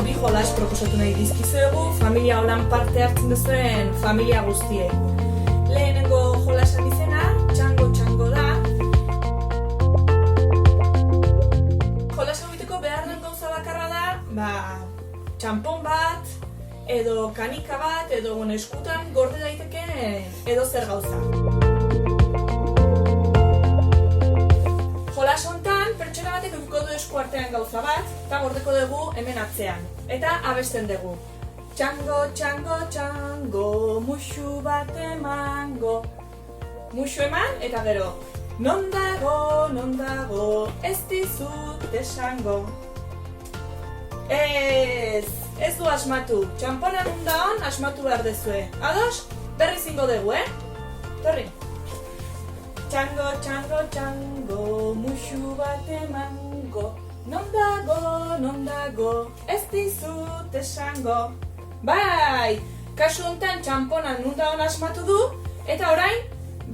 bi jolas proposatu nahi dizkizuegu familia holan parte hartzen duzuen familia guztiei. Lehenengo jolasan izena, txango da. Jolasan egiteko behar den gauza bakarra da, txanpon bat, edo kanika bat, edo eskutan gorde daiteke edo zer gauza. Jolas hontan, pertsona batek edukiko du esku artean gauza bat, eta gordeko dugu hemen atzean. Eta abesten dugu. Txango, txango, txango, muxu bat emango. Muxu eman, eta gero. Non dago, ez dizut esango. Ez du asmatu. Txanpona nundaon asmatu behar dezue. Ados, berriz ingo dugu, Torri. Txango, txango, txango, muxu bat emango. Non dago, ez dizut esango. Bai, kasu honetan txanpona nundaon asmatu du, eta orain,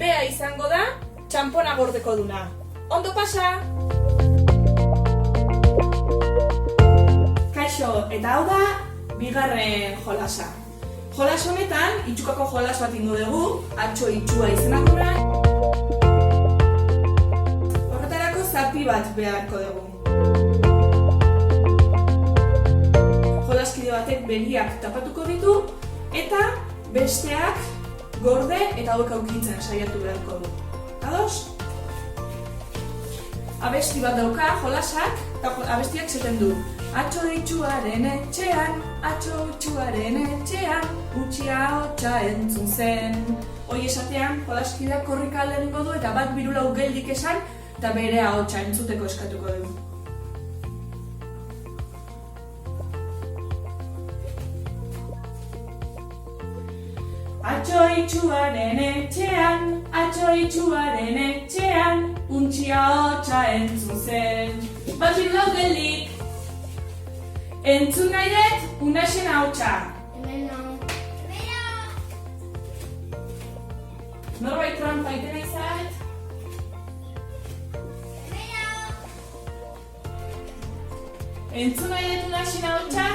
bea izango da, txanpona gordeko duna. Ondo pasa! Kaixo, eta hau da, bigarren jolasa. Jolas honetan, itxukako jolas bat ingo dugu, atxo itxua izenakora. Horretarako zapi bat beharko dugu. Jolaskide batek begiak tapatuko ditu, eta besteak gorde eta hauek aurkitzen saiatu beharko du. Ados? Abesti bat dauka jolasak, eta abestiak zeten du. Atxo itxuaren etxean, utxia hotxa entzun zen. Hoi esatean, jolaskideak korrika lehenengo du eta bat birulau geldik esan, eta bere ahotsa entzuteko eskatuko du. Atxo itxuaren etxean, untxia hotxa entzun zen. Bat birulau geldik. Entzun nahi dut, unaxen ahotsa. Norbait trampa iten izat? Entzun nahi dut unaxen ahotsa?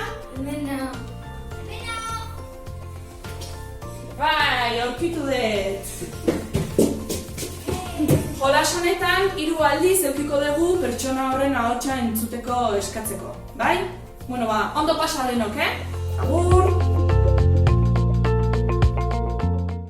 Bai, aurkitu dut. Jolas honetan, 3 aldiz edukiko dugu pertsona horren ahotsa entzuteko eskatzeko. Bai? Ondo pasa denok, Agur!